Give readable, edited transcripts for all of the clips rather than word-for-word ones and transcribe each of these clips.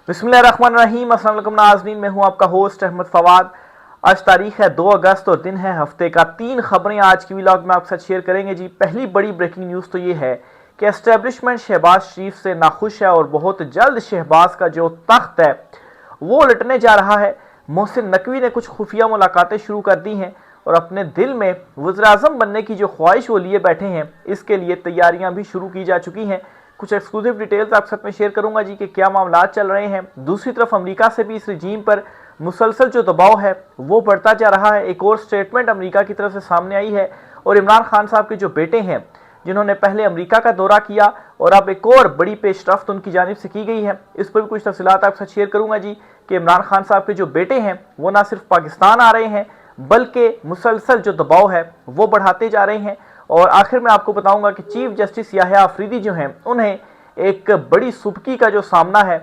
बिस्मिल्लाहिर्रहमानिर्रहीम। अस्सलाम वालेकुम नाज़रीन, मैं हूं आपका होस्ट अहमद फवाद। आज तारीख है 2 अगस्त और दिन है हफ्ते का। 3 खबरें आज की व्लॉग में आपके साथ शेयर करेंगे जी। पहली बड़ी ब्रेकिंग न्यूज़ तो ये है कि एस्टेब्लिशमेंट शहबाज शरीफ से नाखुश है और बहुत जल्द शहबाज का जो तख्त है वो उलटने जा रहा है। मोहसिन नकवी ने कुछ खुफिया मुलाकातें शुरू कर दी हैं और अपने दिल में वज़ीर-ए-आज़म बनने की जो ख्वाहिश वो लिए बैठे हैं, इसके लिए तैयारियां भी शुरू की जा चुकी हैं। कुछ एक्सक्लूसिव डिटेल्स आपके साथ में शेयर करूंगा जी कि क्या मामला चल रहे हैं। दूसरी तरफ अमेरिका से भी इस रजीम पर मुसलसल जो दबाव है वो बढ़ता जा रहा है। एक और स्टेटमेंट अमेरिका की तरफ से सामने आई है और इमरान खान साहब के जो बेटे हैं, जिन्होंने पहले अमेरिका का दौरा किया और अब एक और बड़ी पेशरफ्त उनकी जानिब से की गई है, इस पर भी कुछ तफसीलात आपके साथ शेयर करूंगा जी कि इमरान खान साहब के जो बेटे हैं वो ना सिर्फ पाकिस्तान आ रहे हैं बल्कि मुसलसल जो दबाव है वो बढ़ाते जा रहे हैं। और आखिर में आपको बताऊंगा कि चीफ जस्टिस याहिया अफरीदी जो हैं, उन्हें एक बड़ी सुबकी का जो सामना है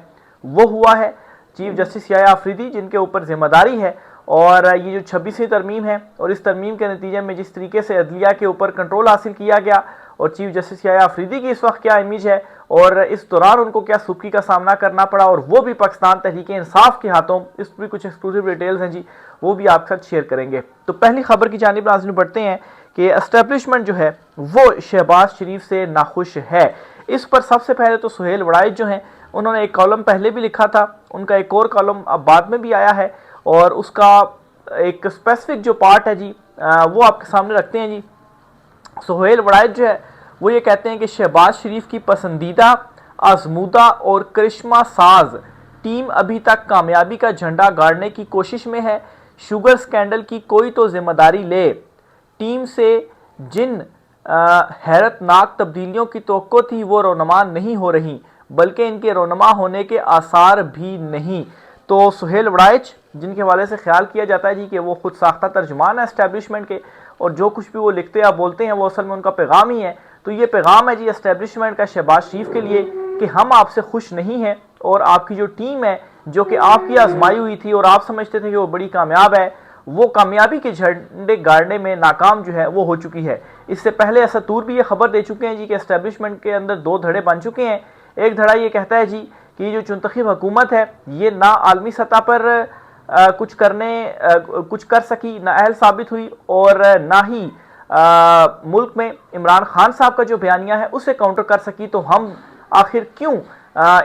वो हुआ है। चीफ जस्टिस याहिया अफरीदी जिनके ऊपर जिम्मेदारी है और ये जो 26वीं तरमीम है और इस तरमीम के नतीजे में जिस तरीके से अदलिया के ऊपर कंट्रोल हासिल किया गया और चीफ जस्टिस याहिया अफरीदी की इस वक्त क्या इमेज है और इस दौरान उनको क्या सुबकी का सामना करना पड़ा और वो भी पाकिस्तान तहरीक इंसाफ के हाथों, इस पर भी कुछ एक्सक्लूसिव डिटेल्स हैं जी, वो भी आपके साथ शेयर करेंगे। तो पहली खबर की जानिब नाज़रीन बढ़ते हैं कि एस्टेब्लिशमेंट जो है वो शहबाज शरीफ से नाखुश है। इस पर सबसे पहले तो सुहेल वड़ाइच जो हैं, उन्होंने एक कॉलम पहले भी लिखा था, उनका एक और कॉलम अब बाद में भी आया है और उसका एक स्पेसिफिक जो पार्ट है जी वो आपके सामने रखते हैं जी। सुहेल वड़ाइच जो है वो ये कहते हैं कि शहबाज शरीफ की पसंदीदा, आजमूदा और करिश्मा साज टीम अभी तक कामयाबी का झंडा गाड़ने की कोशिश में है। शुगर स्कैंडल की कोई तो जिम्मेदारी ले। टीम से जिन हैरतनाक तब्दीलियों की तवक्को थी वो रोनमा नहीं हो रही, बल्कि इनके रोनमा होने के आसार भी नहीं। तो सुहेल वड़ाइच जिनके हवाले से ख्याल किया जाता है जी कि वो खुद साख्ता तर्जुमान है एस्टेब्लिशमेंट के और जो कुछ भी वो लिखते या बोलते हैं वो असल में उनका पैगाम ही है। तो ये पैगाम है जी एस्टेब्लिशमेंट का शहबाज शरीफ के लिए कि हम आपसे खुश नहीं हैं और आपकी जो टीम है जो कि आपकी आजमाई हुई थी और आप समझते थे कि वो बड़ी कामयाब है, वो कामयाबी के झंडे गाड़ने में नाकाम जो है वो हो चुकी है। इससे पहले असतूर भी ये खबर दे चुके हैं जी कि एस्टेब्लिशमेंट के अंदर 2 धड़े बन चुके हैं। एक धड़ा ये कहता है जी कि ये जो चुनतखीब हुकूमत है ये ना आलमी सतह पर कुछ कर सकी, ना अहल साबित हुई और ना ही मुल्क में इमरान खान साहब का जो बयानिया है उसे काउंटर कर सकी। तो हम आखिर क्यों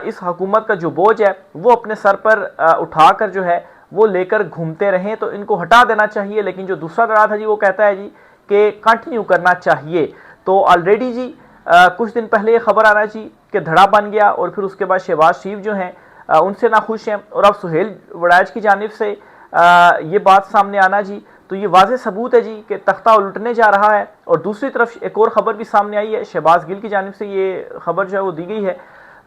इस हुकूमत का जो बोझ है वो अपने सर पर उठाकर जो है वो लेकर घूमते रहें, तो इनको हटा देना चाहिए। लेकिन जो दूसरा धड़ा था जी वो कहता है जी कि कंटिन्यू करना चाहिए। तो ऑलरेडी जी कुछ दिन पहले ये खबर आना जी कि धड़ा बन गया और फिर उसके बाद शहबाज शरीफ जो हैं उनसे नाखुश हैं और अब सुहेल वड़ाइच की जानिब से ये बात सामने आना जी, तो ये वाज़ेह सबूत है जी कि तख्ता उलटने जा रहा है। और दूसरी तरफ एक और ख़बर भी सामने आई है, शहबाज गिल की जानिब से ये खबर जो है वो दी गई है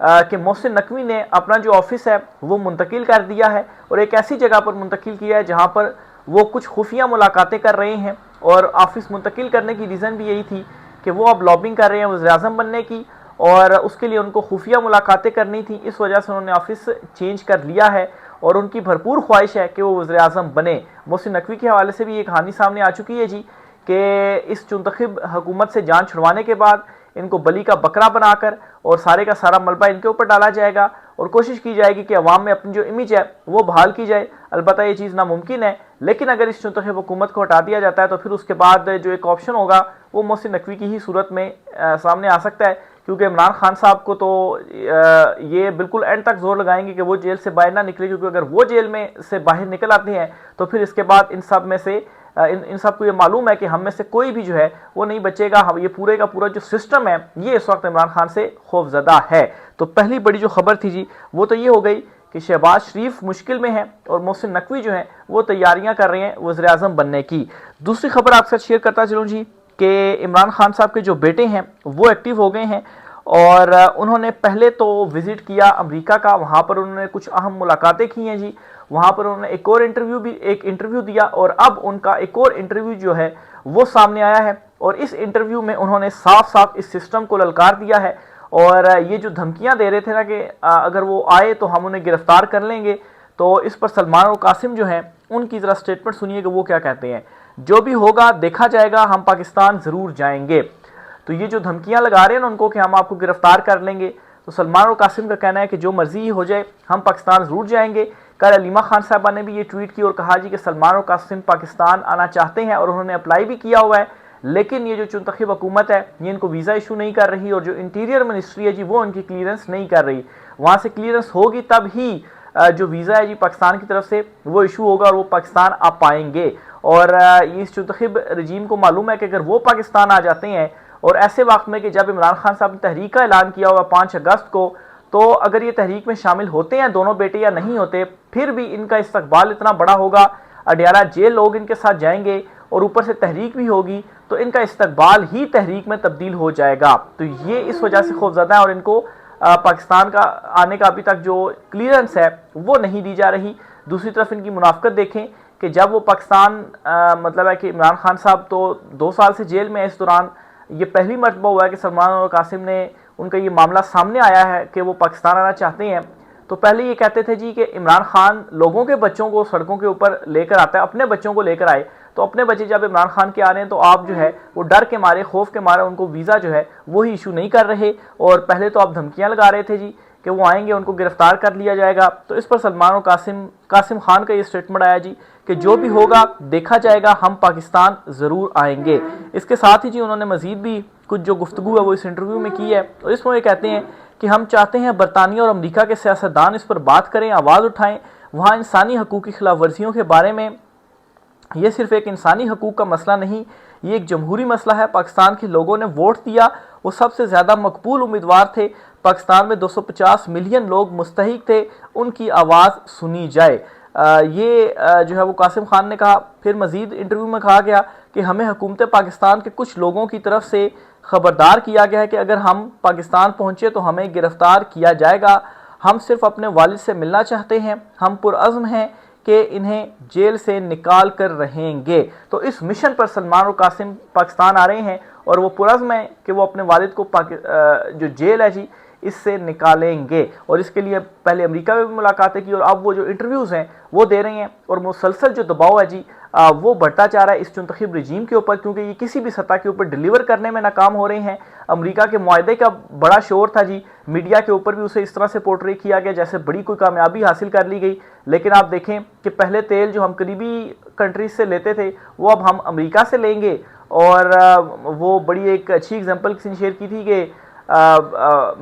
कि मोहसिन नकवी ने अपना जो ऑफिस है वो मुंतकिल कर दिया है और एक ऐसी जगह पर मुंतकिल किया है जहाँ पर वो कुछ खुफिया मुलाकातें कर रहे हैं। और ऑफिस मुंतकिल करने की रीज़न भी यही थी कि वो अब लॉबिंग कर रहे हैं वज़ीर-ए-आज़म बनने की और उसके लिए उनको खुफिया मुलाकातें करनी थी, इस वजह से उन्होंने ऑफिस चेंज कर लिया है और उनकी भरपूर ख्वाहिश है कि वो वज़ीर-ए-आज़म बने। मोहसिन नकवी के हवाले से भी एक कहानी सामने आ चुकी है जी कि इस चुनतखिब हुकूमत से जान छुड़वाने के बाद इनको बली का बकरा बनाकर और सारे का सारा मलबा इनके ऊपर डाला जाएगा और कोशिश की जाएगी कि अवाम में अपनी जो इमेज है वो बहाल की जाए। अलबत्ता ये चीज़ नामुमकिन है, लेकिन अगर इस चुनतखिब हुकूमत को हटा दिया जाता है तो फिर उसके बाद जो एक ऑप्शन होगा वो मोहसिन नकवी की ही सूरत में सामने आ सकता है, क्योंकि इमरान खान साहब को तो ये बिल्कुल एंड तक जोर लगाएंगे कि वो जेल से बाहर ना निकले, क्योंकि अगर वो जेल में से बाहर निकल आते हैं तो फिर इसके बाद इन सब में से इन सबको ये मालूम है कि हम में से कोई भी जो है वो नहीं बचेगा। हम ये पूरे का पूरा जो सिस्टम है ये इस वक्त इमरान खान से खौफजदा है। तो पहली बड़ी जो खबर थी जी वो तो ये हो गई कि शहबाज शरीफ मुश्किल में है और मोहसिन नकवी जो है वो तैयारियां कर रहे हैं वज़ीर-ए-आज़म बनने की। दूसरी खबर आपके साथ शेयर करता चलूँ जी कि इमरान खान साहब के जो बेटे हैं वो एक्टिव हो गए हैं और उन्होंने पहले तो विज़िट किया अमेरिका का, वहाँ पर उन्होंने कुछ अहम मुलाकातें की हैं जी। वहाँ पर उन्होंने एक इंटरव्यू दिया और अब उनका एक और इंटरव्यू जो है वो सामने आया है और इस इंटरव्यू में उन्होंने साफ साफ इस सिस्टम को ललकार दिया है और ये जो धमकियाँ दे रहे थे ना कि अगर वो आए तो हम उन्हें गिरफ्तार कर लेंगे, तो इस पर सलमान और कासिम जो हैं उनकी ज़रा स्टेटमेंट सुनिए कि वो क्या कहते हैं। जो भी होगा देखा जाएगा, हम पाकिस्तान ज़रूर जाएंगे। तो ये जो धमकियां लगा रहे हैं ना उनको कि हम आपको गिरफ्तार कर लेंगे, तो सलमान और कासिम का कहना है कि जो मर्जी हो जाए हम पाकिस्तान ज़रूर जाएंगे। कल अलीमा खान साहबा ने भी ये ट्वीट की और कहा जी कि सलमान और कासिम पाकिस्तान आना चाहते हैं और उन्होंने अप्लाई भी किया हुआ है, लेकिन ये जो चुनतखब हुकूमत है ये इनको वीज़ा इशू नहीं कर रही और जो इंटीरियर मिनिस्ट्री है जी वो इनकी क्लियरेंस नहीं कर रही। वहाँ से क्लियरेंस होगी तब ही जो वीज़ा है जी पाकिस्तान की तरफ से वो इशू होगा और वो पाकिस्तान आ पाएंगे। और इस चुनतखब रजीम को मालूम है कि अगर वो पाकिस्तान आ जाते हैं और ऐसे वक्त में कि जब इमरान खान साहब ने तहरीक का ऐलान किया होगा 5 अगस्त को, तो अगर ये तहरीक में शामिल होते हैं दोनों बेटे या नहीं होते, फिर भी इनका इस्तकबाल इतना बड़ा होगा, अडियाला जेल लोग इनके साथ जाएंगे और ऊपर से तहरीक भी होगी, तो इनका इस्तकबाल ही तहरीक में तब्दील हो जाएगा। तो ये इस वजह से खौफजदा है और इनको पाकिस्तान का आने का अभी तक जो क्लियरेंस है वो नहीं दी जा रही। दूसरी तरफ इनकी मुनाफकत देखें कि जब वो पाकिस्तान मतलब है कि इमरान खान साहब तो 2 साल से जेल में है, इस दौरान ये पहली मरतबा हुआ है कि सलमान और कासिम ने उनका ये मामला सामने आया है कि वो पाकिस्तान आना चाहते हैं। तो पहले ये कहते थे जी कि इमरान खान लोगों के बच्चों को सड़कों के ऊपर लेकर आता है, अपने बच्चों को लेकर आए, तो अपने बच्चे जब इमरान खान के आ रहे हैं तो आप जो है वो डर के मारे, खौफ के मारे उनको वीज़ा जो है वही इशू नहीं कर रहे। और पहले तो आप धमकियां लगा रहे थे जी कि वो आएंगे उनको गिरफ्तार कर लिया जाएगा। तो इस पर सलमान और कासिम खान का ये स्टेटमेंट आया जी कि जो भी होगा देखा जाएगा, हम पाकिस्तान ज़रूर आएंगे। इसके साथ ही जी उन्होंने मजीद भी कुछ जो गुफ्तगू है वो इस इंटरव्यू में की है और इसमें ये कहते हैं कि हम चाहते हैं बरतानिया और अमरीका के सियासतदान इस पर बात करें, आवाज़ उठाएं, वहाँ इंसानी हकूक़ की खिलाफ वर्जियों के बारे में। ये सिर्फ एक इंसानी हकूक़ का मसला नहीं, ये एक जमहूरी मसला है। पाकिस्तान के लोगों ने वोट दिया, वो सबसे ज़्यादा मकबूल उम्मीदवार थे। पाकिस्तान में 250 मिलियन लोग मुस्तहिक थे, उनकी आवाज़ सुनी जाए। ये जो है वो कासिम खान ने कहा। फिर मज़ीद इंटरव्यू में कहा गया कि हमें हुकूमत पाकिस्तान के कुछ लोगों की तरफ से ख़बरदार किया गया है कि अगर हम पाकिस्तान पहुँचे तो हमें गिरफ़्तार किया जाएगा। हम सिर्फ अपने वालिद से मिलना चाहते हैं, हम पुरअज़्म हैं कि इन्हें जेल से निकाल कर रहेंगे। तो इस मिशन पर सलमान और कासिम पाकिस्तान आ रहे हैं और वो पुरअज़्म है कि वो अपने वालिद को जो जेल है जी इससे निकालेंगे। और इसके लिए पहले अमेरिका में भी मुलाकातें की और अब वो जो इंटरव्यूज़ हैं वो दे रहे हैं और मुसलसल जो दबाव है जी वो बढ़ता जा रहा है इस चुनतखब रजीम के ऊपर, क्योंकि ये किसी भी सतह के ऊपर डिलीवर करने में नाकाम हो रहे हैं। अमेरिका के मुआहदे का बड़ा शोर था जी, मीडिया के ऊपर भी उसे इस तरह से पोर्ट्रे किया गया जैसे बड़ी कोई कामयाबी हासिल कर ली गई। लेकिन आप देखें कि पहले तेल जो हम करीबी कंट्रीज से लेते थे वो अब हम अमेरिका से लेंगे। और वो बड़ी एक अच्छी एग्जांपल किसी ने शेयर की थी कि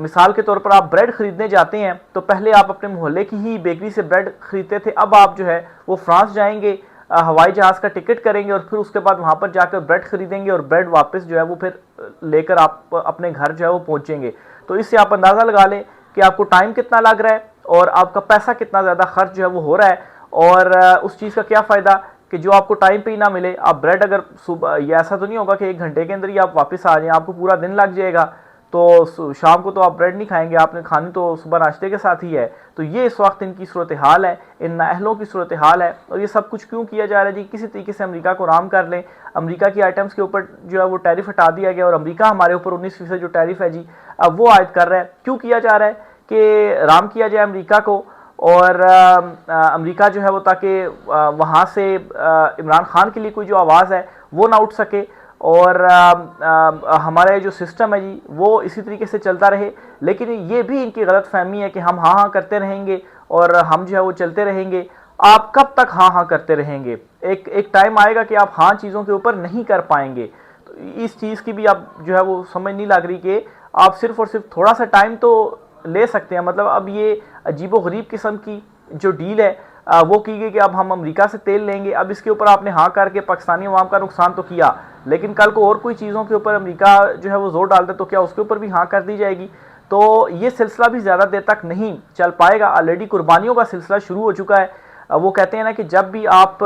मिसाल के तौर पर आप ब्रेड ख़रीदने जाते हैं तो पहले आप अपने मोहल्ले की ही बेकरी से ब्रेड ख़रीदते थे, अब आप जो है वो फ्रांस जाएंगे, हवाई जहाज़ का टिकट करेंगे और फिर उसके बाद वहाँ पर जाकर ब्रेड ख़रीदेंगे और ब्रेड वापस जो है वो फिर लेकर आप अपने घर जो है वो पहुँचेंगे। तो इससे आप अंदाज़ा लगा लें कि आपको टाइम कितना लग रहा है और आपका पैसा कितना ज़्यादा खर्च जो है वो हो रहा है। और उस चीज़ का क्या फ़ायदा कि जो आपको टाइम पे ही ना मिले। आप ब्रेड अगर सुबह, ये ऐसा तो नहीं होगा कि 1 घंटे के अंदर ही आप वापस आ जाएं, आपको पूरा दिन लग जाएगा। तो शाम को तो आप ब्रेड नहीं खाएंगे, आपने खानी तो सुबह नाश्ते के साथ ही है। तो ये इस वक्त इनकी सूरत हाल है, इन नाअहलों की सूरत हाल है। और ये सब कुछ क्यों किया जा रहा है जी? किसी तरीके से अमेरिका को राम कर लें। अमेरिका की आइटम्स के ऊपर जो है वो टैरिफ हटा दिया गया और अमेरिका हमारे ऊपर 19% जो टैरिफ है जी अब वो आयद कर रहा है। क्यों किया जा रहा है कि राम किया जाए अमेरिका को और अमेरिका जो है वो ताकि वहाँ से इमरान खान के लिए कोई जो आवाज़ है वो ना उठ सके और हमारा जो सिस्टम है जी वो इसी तरीके से चलता रहे। लेकिन ये भी इनकी गलत फहमी है कि हम हाँ हाँ करते रहेंगे और हम जो है वो चलते रहेंगे। आप कब तक हाँ हाँ करते रहेंगे? एक टाइम आएगा कि आप हाँ चीज़ों के ऊपर नहीं कर पाएंगे। तो इस चीज़ की भी आप जो है वो समझ नहीं लग रही कि आप सिर्फ और सिर्फ थोड़ा सा टाइम तो ले सकते हैं। मतलब अब ये अजीबोगरीब किस्म की जो डील है वो की गई कि अब हम अमेरिका से तेल लेंगे। अब इसके ऊपर आपने हाँ करके पाकिस्तानी अवाम का नुकसान तो किया, लेकिन कल को और कोई चीज़ों के ऊपर अमेरिका जो है वो जोर डाल दे तो क्या उसके ऊपर भी हाँ कर दी जाएगी? तो ये सिलसिला भी ज़्यादा देर तक नहीं चल पाएगा। ऑलरेडी कुर्बानियों का सिलसिला शुरू हो चुका है। वो कहते हैं ना कि जब भी आप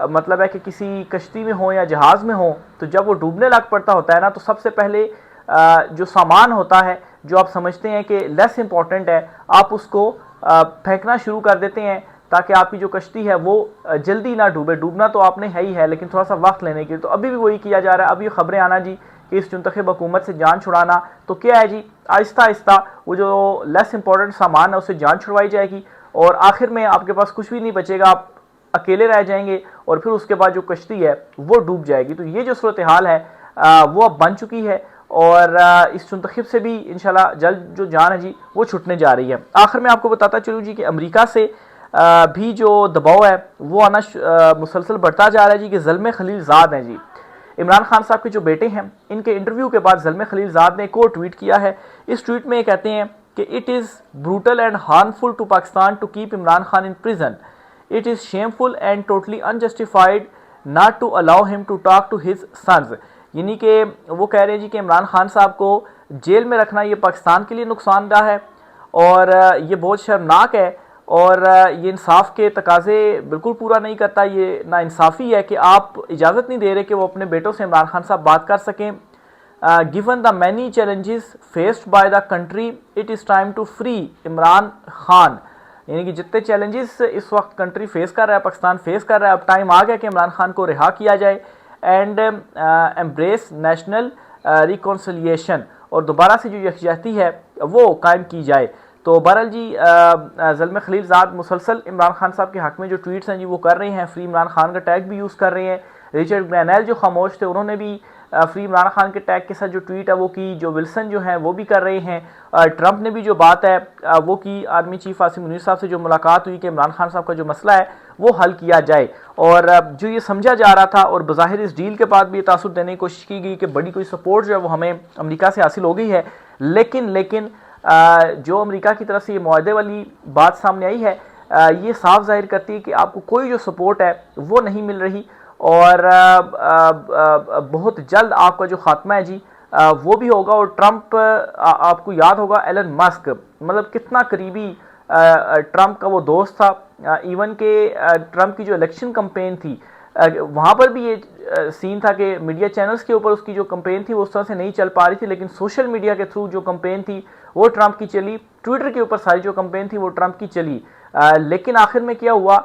मतलब है कि किसी कश्ती में हो या जहाज़ में हो तो जब वो डूबने लग पड़ता होता है ना, तो सबसे पहले जो सामान होता है जो आप समझते हैं कि लेस इम्पॉर्टेंट है, आप उसको फेंकना शुरू कर देते हैं ताकि आपकी जो कश्ती है वो जल्दी ना डूबे। डूबना तो आपने है ही है, लेकिन थोड़ा सा वक्त लेने के लिए। तो अभी भी वही किया जा रहा है। अभी खबरें आना जी कि इस चुनतखब हुकूमत से जान छुड़ाना, तो क्या है जी, आहिस्ता आहिस्ता वो जो लेस इंपॉर्टेंट सामान है उससे जान छुड़वाई जाएगी और आखिर में आपके पास कुछ भी नहीं बचेगा, आप अकेले रह जाएंगे और फिर उसके बाद जो कश्ती है वो डूब जाएगी। तो ये जो सूरत हाल है वो अब बन चुकी है और इस मुंतखब से भी इंशाल्लाह जल्द जो जान है जी वो छुटने जा रही है। आखिर में आपको बताता चलूँ जी कि अमेरिका से भी जो दबाव है वो आना मुसलसल बढ़ता जा रहा है जी कि ज़ल्मे खलीलज़ाद हैं जी, इमरान खान साहब के जो बेटे हैं, इनके इंटरव्यू के बाद ज़ल्मे खलीलज़ाद ने एक और ट्वीट किया है। इस ट्वीट में ये कहते हैं कि it is brutal and harmful to Pakistan to keep Imran Khan in prison, it is shameful and totally unjustified not to allow him to talk to his sons. यानी कि वो कह रहे हैं जी कि इमरान खान साहब को जेल में रखना ये पाकिस्तान के लिए नुकसानदा है और ये बहुत शर्मनाक है और ये इंसाफ के तकाजे बिल्कुल पूरा नहीं करता। ये नाइंसाफ़ी है कि आप इजाज़त नहीं दे रहे कि वो अपने बेटों से इमरान खान साहब बात कर सकें। Given the many challenges faced by the country it is time to free Imran Khan. यानी कि जितने चैलेंजेस इस वक्त कंट्री फेस कर रहा है, पाकिस्तान फेस कर रहा है, अब टाइम आ गया कि इमरान खान को रिहा किया जाए एंड एम्ब्रेस नेशनल रिकॉन्सिलिएशन, और दोबारा से जो यकजहती है वो कायम की जाए। तो बहरहाल जी ज़ल्मे खलीलज़ाद मुसलसल इमरान खान साहब के हक़ में जो ट्वीट्स हैं जी वो कर रहे हैं, फ्री इमरान खान का टैग भी यूज़ कर रहे हैं। रिचर्ड ग्रैनेल जो खामोश थे उन्होंने भी फ्री इमरान खान के टैग के साथ जो ट्वीट है वो की, जो विल्सन जो हैं वो भी कर रहे हैं। ट्रंप ने भी जो बात है वो की, आर्मी चीफ आसिम मुनीर साहब से जो मुलाकात हुई कि इमरान खान साहब का जो मसला है वो हल किया जाए। और जो ये समझा जा रहा था और बज़ाहिर इस डील के बाद भी ये तासुर देने की कोशिश की गई कि बड़ी कोई सपोर्ट जो है वो हमें अमेरिका से हासिल हो गई है, लेकिन जो अमेरिका की तरफ से ये मुआहदे वाली बात सामने आई है ये साफ जाहिर करती है कि आपको कोई जो सपोर्ट है वो नहीं मिल रही और बहुत जल्द आपका जो खात्मा है जी वो भी होगा। और ट्रंप आपको याद होगा एलन मस्क मतलब कितना करीबी ट्रंप का वो दोस्त था। इवन के ट्रंप की जो इलेक्शन कंपेन थी वहाँ पर भी ये सीन था कि मीडिया चैनल्स के ऊपर उसकी जो कंपेन थी वो उस तरह से नहीं चल पा रही थी, लेकिन सोशल मीडिया के थ्रू जो कंपेन थी वो ट्रंप की चली, ट्विटर के ऊपर सारी जो कंपेन थी वो ट्रंप की चली। लेकिन आखिर में क्या हुआ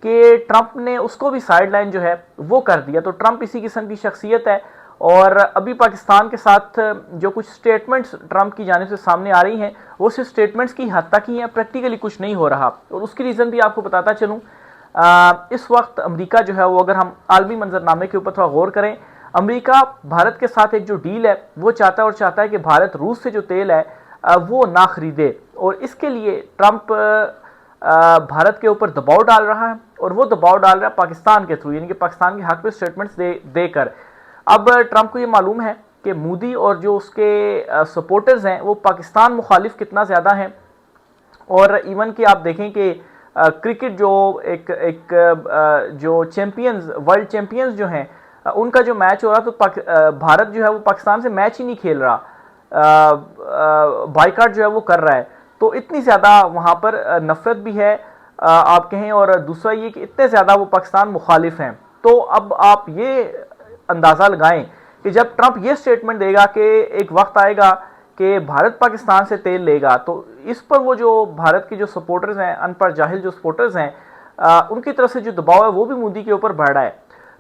कि ट्रंप ने उसको भी साइड लाइन जो है वो कर दिया। तो ट्रंप इसी किस्म की शख्सियत है और अभी पाकिस्तान के साथ जो कुछ स्टेटमेंट्स ट्रंप की जानिब से सामने आ रही हैं वो सिर्फ स्टेटमेंट्स की हद तक ही हैं, प्रैक्टिकली कुछ नहीं हो रहा। और उसकी रीज़न भी आपको बताता चलूँ, इस वक्त अमेरिका जो है वो, अगर हम आलमी मंजरनामे के ऊपर थोड़ा गौर करें, अमेरिका भारत के साथ एक जो डील है वो चाहता है और चाहता है कि भारत रूस से जो तेल है वो ना खरीदे, और इसके लिए ट्रंप भारत के ऊपर दबाव डाल रहा है और वो दबाव डाल रहा है पाकिस्तान के थ्रू, यानी कि पाकिस्तान के हक पे स्टेटमेंट्स देकर। अब ट्रंप को ये मालूम है कि मोदी और जो उसके सपोर्टर्स हैं वो पाकिस्तान मुखालिफ कितना ज़्यादा हैं। और इवन कि आप देखें कि क्रिकेट जो एक जो चैम्पियंस, वर्ल्ड चैम्पियंस जो हैं उनका जो मैच हो रहा तो भारत जो है वो पाकिस्तान से मैच ही नहीं खेल रहा, बाइकाट जो है वो कर रहा है। तो इतनी ज़्यादा वहाँ पर नफरत भी है आप कहें, और दूसरा ये कि इतने ज़्यादा वो पाकिस्तान मुखालिफ हैं। तो अब आप ये अंदाज़ा लगाएं कि जब ट्रंप ये स्टेटमेंट देगा कि एक वक्त आएगा कि भारत पाकिस्तान से तेल लेगा, तो इस पर वो जो भारत के जो सपोर्टर्स हैं, अनपढ़ जाहिल जो सपोर्टर्स हैं, उनकी तरफ से जो दबाव है वो भी मोदी के ऊपर बढ़ रहा है।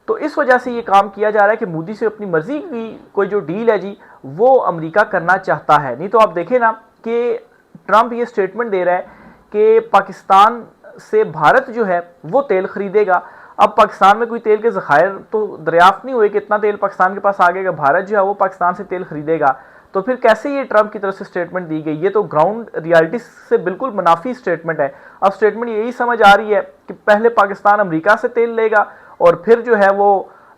तो इस वजह से ये काम किया जा रहा है कि मोदी से अपनी मर्जी की कोई जो डील है जी वो अमेरिका करना चाहता है। नहीं तो आप देखें ना कि ट्रंप ये स्टेटमेंट दे रहा है कि पाकिस्तान से भारत जो है वो तेल खरीदेगा। अब पाकिस्तान में कोई तेल के ज़खायर तो दरियाफ्त नहीं हुए कि इतना तेल पाकिस्तान के पास आ गया, भारत जो है वो पाकिस्तान से तेल खरीदेगा। तो फिर कैसे ये ट्रंप की तरफ से स्टेटमेंट दी गई? ये तो ग्राउंड रियलिटी से बिल्कुल मुनाफी स्टेटमेंट है। अब स्टेटमेंट यही समझ आ रही है कि पहले पाकिस्तान अमेरिका से तेल लेगा और फिर जो है वो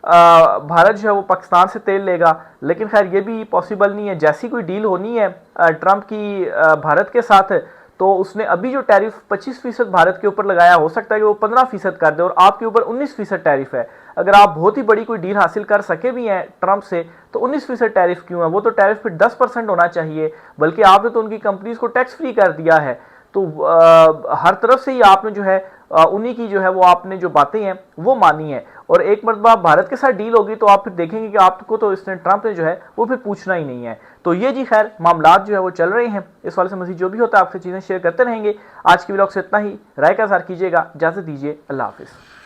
भारत जो है वो पाकिस्तान से तेल लेगा। लेकिन खैर ये भी पॉसिबल नहीं है। जैसी कोई डील होनी है ट्रंप की भारत के साथ, तो उसने अभी जो टैरिफ 25% भारत के ऊपर लगाया, हो सकता है कि वो 15% कर दे और आपके ऊपर 19% टैरिफ है। अगर आप बहुत ही बड़ी कोई डील हासिल कर सके भी हैं ट्रंप से, तो 19% टैरिफ क्यों है? वो तो टैरिफ फिर 10% होना चाहिए, बल्कि आपने तो उनकी कंपनीज को टैक्स फ्री कर दिया है। तो हर तरफ से ही आपने जो है उन्हीं की जो है वो आपने जो बातें हैं वो मानी है। और एक मरतबा भारत के साथ डील होगी तो आप फिर देखेंगे कि आपको तो इसने ट्रंप ने जो है वो फिर पूछना ही नहीं है। तो ये जी खैर मामलात जो है वो चल रहे हैं। इस वाले से मज़ीद जो भी होता है आपसे चीज़ें शेयर करते रहेंगे। आज की व्लॉग से इतना ही। राय का इज़हार कीजिएगा, इजाज़त दीजिए, अल्लाह हाफिज़।